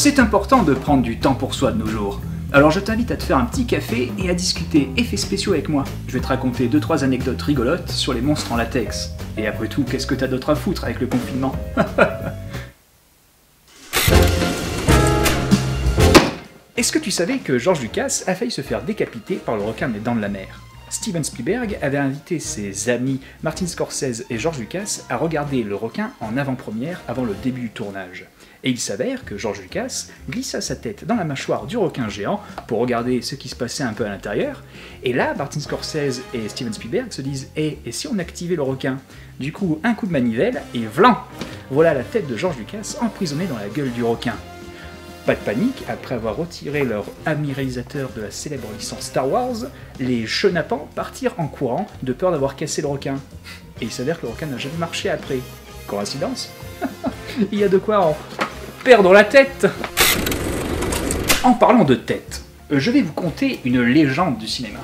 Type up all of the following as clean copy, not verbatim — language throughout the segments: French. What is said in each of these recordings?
C'est important de prendre du temps pour soi de nos jours. Alors je t'invite à te faire un petit café et à discuter effets spéciaux avec moi. Je vais te raconter 2-3 anecdotes rigolotes sur les monstres en latex. Et après tout, qu'est-ce que t'as d'autre à foutre avec le confinement? Est-ce que tu savais que George Lucas a failli se faire décapiter par le requin des dents de la mer? Steven Spielberg avait invité ses amis Martin Scorsese et George Lucas à regarder le requin en avant-première avant le début du tournage. Et il s'avère que George Lucas glissa sa tête dans la mâchoire du requin géant pour regarder ce qui se passait un peu à l'intérieur. Et là, Martin Scorsese et Steven Spielberg se disent « et si on activait le requin ?» Du coup, un coup de manivelle et vlan! Voilà la tête de George Lucas emprisonnée dans la gueule du requin. Pas de panique, après avoir retiré leur ami réalisateur de la célèbre licence Star Wars, les chenapans partirent en courant de peur d'avoir cassé le requin. Et il s'avère que le requin n'a jamais marché après. Coïncidence? Il y a de quoi en perdre la tête! En parlant de tête, je vais vous conter une légende du cinéma.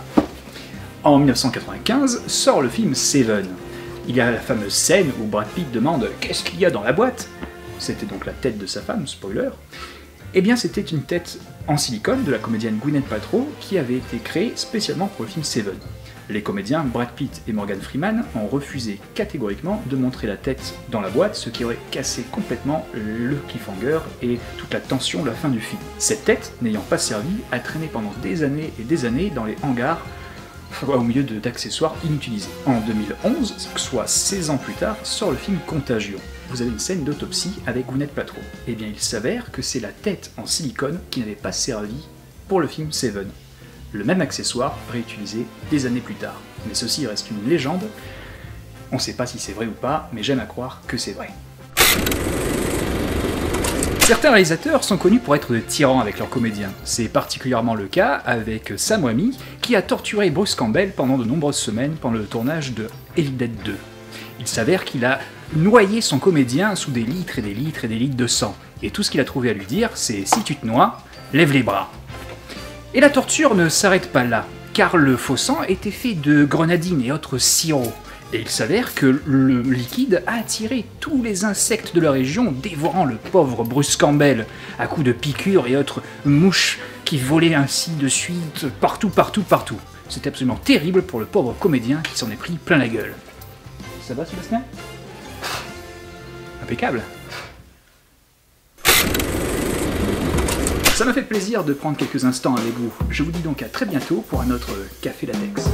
En 1995 sort le film Seven. Il y a la fameuse scène où Brad Pitt demande « Qu'est-ce qu'il y a dans la boîte ?» C'était donc la tête de sa femme, spoiler. Eh bien, c'était une tête en silicone de la comédienne Gwyneth Paltrow qui avait été créée spécialement pour le film Seven. Les comédiens Brad Pitt et Morgan Freeman ont refusé catégoriquement de montrer la tête dans la boîte, ce qui aurait cassé complètement le cliffhanger et toute la tension de la fin du film. Cette tête n'ayant pas servi à traîner pendant des années et des années dans les hangars au milieu d'accessoires inutilisés. En 2011, soit 16 ans plus tard, sort le film Contagion. Vous avez une scène d'autopsie avec Gwyneth Paltrow. Eh bien, il s'avère que c'est la tête en silicone qui n'avait pas servi pour le film Seven. Le même accessoire réutilisé des années plus tard. Mais ceci reste une légende. On ne sait pas si c'est vrai ou pas, mais j'aime à croire que c'est vrai. Certains réalisateurs sont connus pour être de tyrans avec leurs comédiens. C'est particulièrement le cas avec Sam Raimi, qui a torturé Bruce Campbell pendant de nombreuses semaines pendant le tournage de Evil Dead 2. Il s'avère qu'il a noyé son comédien sous des litres et des litres et des litres de sang. Et tout ce qu'il a trouvé à lui dire, c'est « si tu te noies, lève les bras ». Et la torture ne s'arrête pas là, car le faux sang était fait de grenadine et autres sirops. Et il s'avère que le liquide a attiré tous les insectes de la région, dévorant le pauvre Bruce Campbell, à coups de piqûres et autres mouches qui volaient ainsi de suite partout. C'était absolument terrible pour le pauvre comédien qui s'en est pris plein la gueule. Ça va, Sébastien? Impeccable. Ça m'a fait plaisir de prendre quelques instants avec vous. Je vous dis donc à très bientôt pour un autre Café Latex.